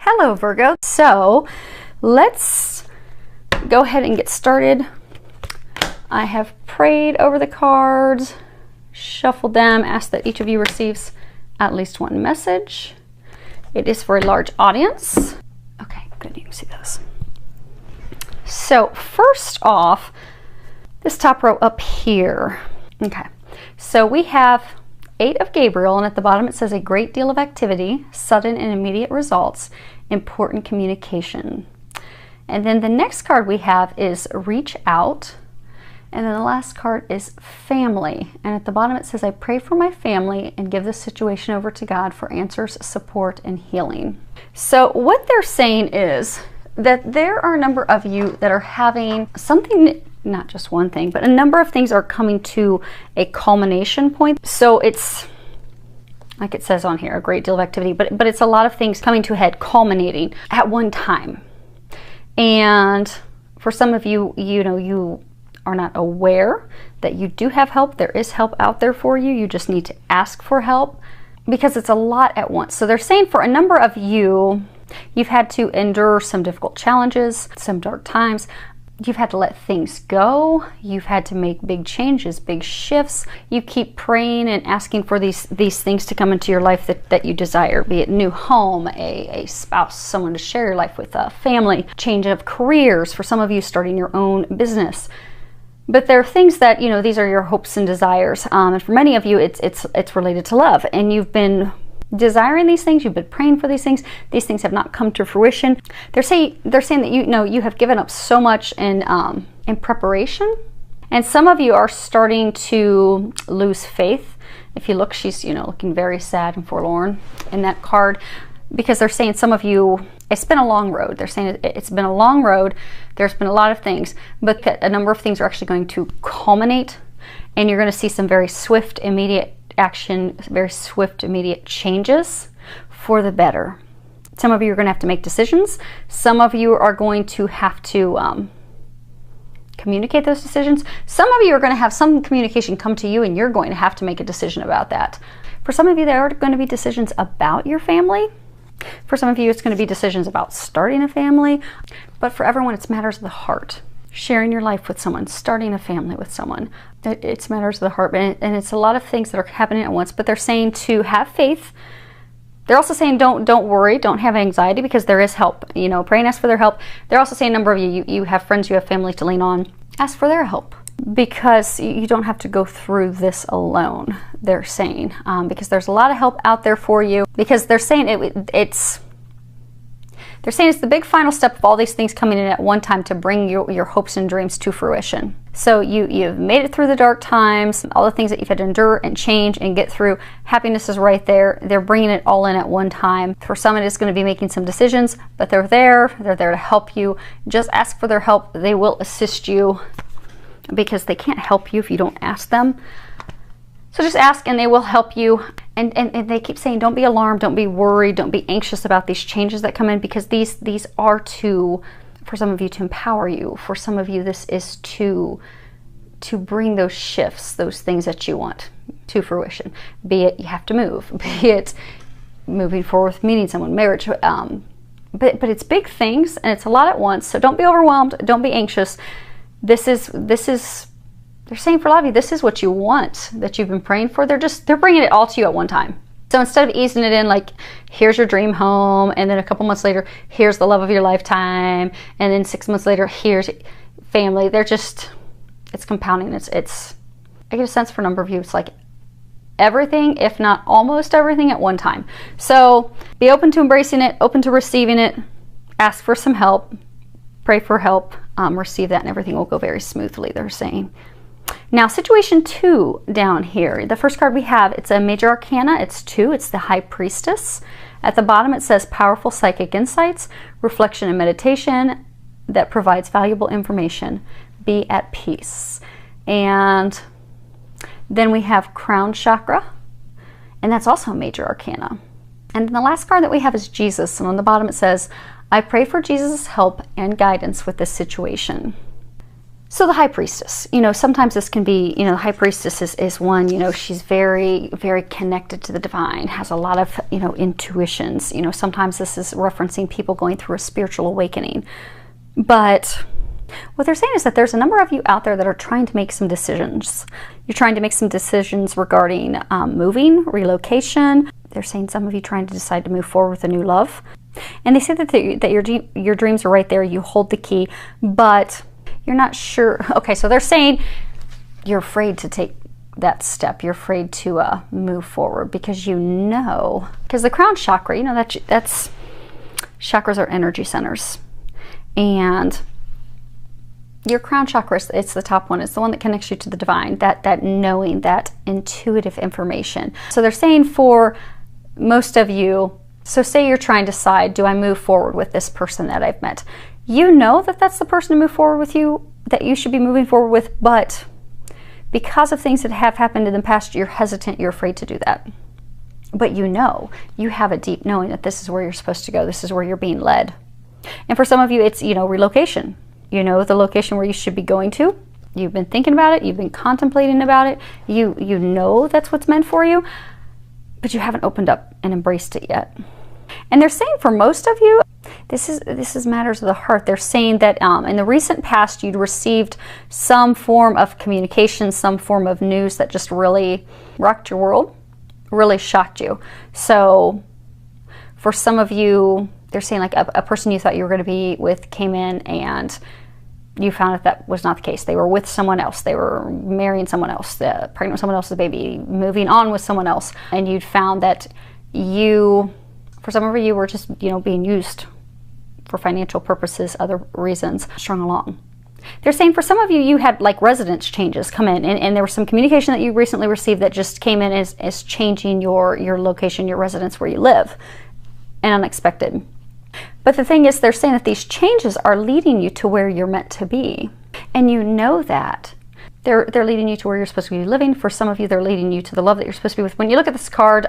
Hello, Virgo. So let's go ahead and get started. I have prayed over the cards, shuffled them, asked that each of you receives at least one message. It is for a large audience. Okay, good, you can see those. So first off, this top row up here. Okay, so we have 8 of Gabriel, and at the bottom it says a great deal of activity, sudden and immediate results, important communication. And then the next card we have is reach out. And then the last card is family. And at the bottom it says, I pray for my family and give this situation over to God for answers, support, and healing. So what they're saying is that there are a number of you that are having something, not just one thing, but a number of things are coming to a culmination point. So it's, like it says on here, a great deal of activity, but it's a lot of things coming to a head, culminating at one time. And for some of you, you are not aware that you do have help. There is help out there for you. You just need to ask for help because it's a lot at once. So they're saying for a number of you, you've had to endure some difficult challenges, some dark times. You've had to let things go. You've had to make big changes, big shifts. You keep praying and asking for these things to come into your life that you desire, be it a new home, a spouse, someone to share your life with, a family, change of careers, for some of you starting your own business. But there are things that, these are your hopes and desires. And for many of you, it's related to love. And you've been desiring these things, you've been praying for these things have not come to fruition. They're saying that you have given up so much in preparation, and some of you are starting to lose faith. If you look, she's looking very sad and forlorn in that card, because they're saying some of you, it's been a long road. They're saying it's been a long road. There's been a lot of things, but a number of things are actually going to culminate, and you're going to see some very swift, immediate action, very swift, immediate changes for the better. Some of you are going to have to make decisions. Some of you are going to have to communicate those decisions. Some of you are going to have some communication come to you, and you're going to have to make a decision about that. For some of you, there are going to be decisions about your family. For some of you, it's going to be decisions about starting a family. But for everyone, it's matters of the heart. Sharing your life with someone, starting a family with someone. It's matters of the heart, and it's a lot of things that are happening at once. But they're saying to have faith. They're also saying don't worry, don't have anxiety, because there is help. Pray and ask for their help. They're also saying a number of you have friends, you have family to lean on. Ask for their help, because you don't have to go through this alone. They're saying because there's a lot of help out there for you. Because they're saying it's the big final step of all these things coming in at one time to bring your hopes and dreams to fruition. So you've made it through the dark times, all the things that you've had to endure and change and get through. Happiness is right there. They're bringing it all in at one time. For some, it is going to be making some decisions, but they're there to help you. Just ask for their help. They will assist you, because they can't help you if you don't ask them. So just ask and they will help you. And they keep saying, don't be alarmed, don't be worried, don't be anxious about these changes that come in, because these are for some of you, to empower you. For some of you, this is to bring those shifts, those things that you want to fruition. Be it you have to move, be it moving forward with meeting someone, marriage. But it's big things, and it's a lot at once. So don't be overwhelmed, don't be anxious. This is they're saying for a lot of you, this is what you want, that you've been praying for. They're bringing it all to you at one time. So instead of easing it in, like, here's your dream home, and then a couple months later, here's the love of your lifetime, and then 6 months later, here's family. It's compounding. I get a sense for a number of you, it's like everything, if not almost everything, at one time. So be open to embracing it, open to receiving it, ask for some help, pray for help, receive that, and everything will go very smoothly, they're saying. Now, situation 2 down here, the first card we have, it's a major arcana. It's 2. It's the High Priestess. At the bottom, it says powerful psychic insights, reflection and meditation that provides valuable information. Be at peace. And then we have Crown Chakra, and that's also a major arcana. And then the last card that we have is Jesus. And on the bottom, it says, I pray for Jesus' help and guidance with this situation. So the High Priestess, sometimes this can be, the High Priestess is one, she's very, very connected to the divine, has a lot of, intuitions. Sometimes this is referencing people going through a spiritual awakening. But what they're saying is that there's a number of you out there that are trying to make some decisions. You're trying to make some decisions regarding moving, relocation. They're saying some of you trying to decide to move forward with a new love. And they say that your dreams are right there. You hold the key, but you're not sure. Okay, so they're saying you're afraid to take that step. You're afraid to move forward because because the crown chakra, that's chakras are energy centers. And your crown chakra, it's the top one. It's the one that connects you to the divine, that knowing, that intuitive information. So they're saying for most of you, so say you're trying to decide, do I move forward with this person that I've met? You know that that's the person to move forward with you, that you should be moving forward with, but because of things that have happened in the past, you're hesitant, you're afraid to do that. But you have a deep knowing that this is where you're supposed to go, this is where you're being led. And for some of you, it's, relocation. The location where you should be going to. You've been thinking about it, you've been contemplating about it, you know that's what's meant for you, but you haven't opened up and embraced it yet. And they're saying for most of you, this is matters of the heart. They're saying that in the recent past, you'd received some form of communication, some form of news that just really rocked your world, really shocked you. So for some of you, they're saying like a person you thought you were going to be with came in and you found that was not the case. They were with someone else. They were marrying someone else, pregnant with someone else's baby, moving on with someone else. And you'd found that for some of you were just, being used for financial purposes, other reasons, strung along. They're saying for some of you, you had like residence changes come in, and there was some communication that you recently received that just came in as changing your location, your residence where you live, and unexpected. But the thing is, they're saying that these changes are leading you to where you're meant to be, and you know that. They're leading you to where you're supposed to be living. For some of you, they're leading you to the love that you're supposed to be with. When you look at this card,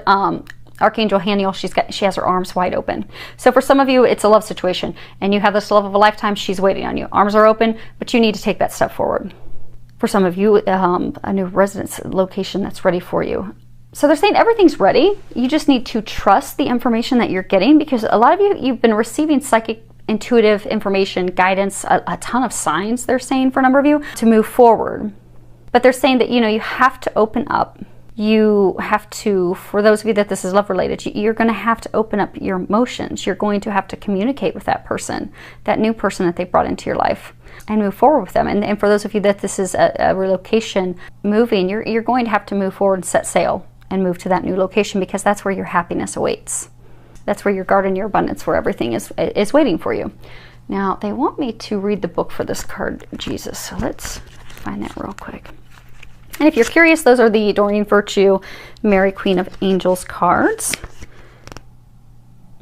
Archangel Haniel, she has her arms wide open. So for some of you, it's a love situation, and you have this love of a lifetime. She's waiting on you. Arms are open, but you need to take that step forward. For some of you, a new residence location that's ready for you. So they're saying everything's ready. You just need to trust the information that you're getting, because a lot of you've been receiving psychic, intuitive information, guidance, a ton of signs, they're saying for a number of you, to move forward. But they're saying that, you have to open up. You have to, for those of you that this is love related, you're going to have to open up your emotions. You're going to have to communicate with that person, that new person that they brought into your life, and move forward with them. And for those of you that this is a relocation, moving, you're going to have to move forward and set sail and move to that new location, because that's where your happiness awaits. That's where your garden, your abundance, where everything is waiting for you. Now, they want me to read the book for this card, Jesus. So let's find that real quick. And if you're curious, those are the Adorning Virtue, Mary, Queen of Angels cards.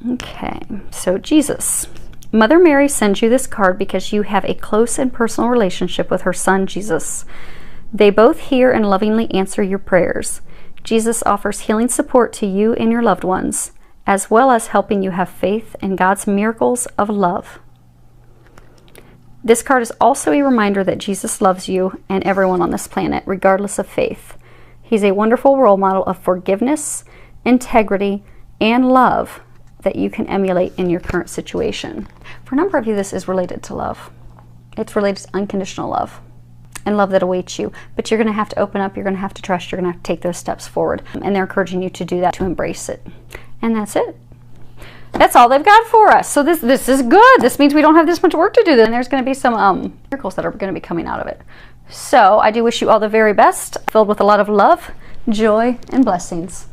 Okay, so Jesus. Mother Mary sends you this card because you have a close and personal relationship with her son, Jesus. They both hear and lovingly answer your prayers. Jesus offers healing support to you and your loved ones, as well as helping you have faith in God's miracles of love. This card is also a reminder that Jesus loves you and everyone on this planet, regardless of faith. He's a wonderful role model of forgiveness, integrity, and love that you can emulate in your current situation. For a number of you, this is related to love. It's related to unconditional love and love that awaits you. But you're going to have to open up, you're going to have to trust, you're going to have to take those steps forward. And they're encouraging you to do that, to embrace it. And that's it. That's all they've got for us. So this is good. This means we don't have this much work to do. And there's going to be some miracles that are going to be coming out of it. So I do wish you all the very best, filled with a lot of love, joy, and blessings.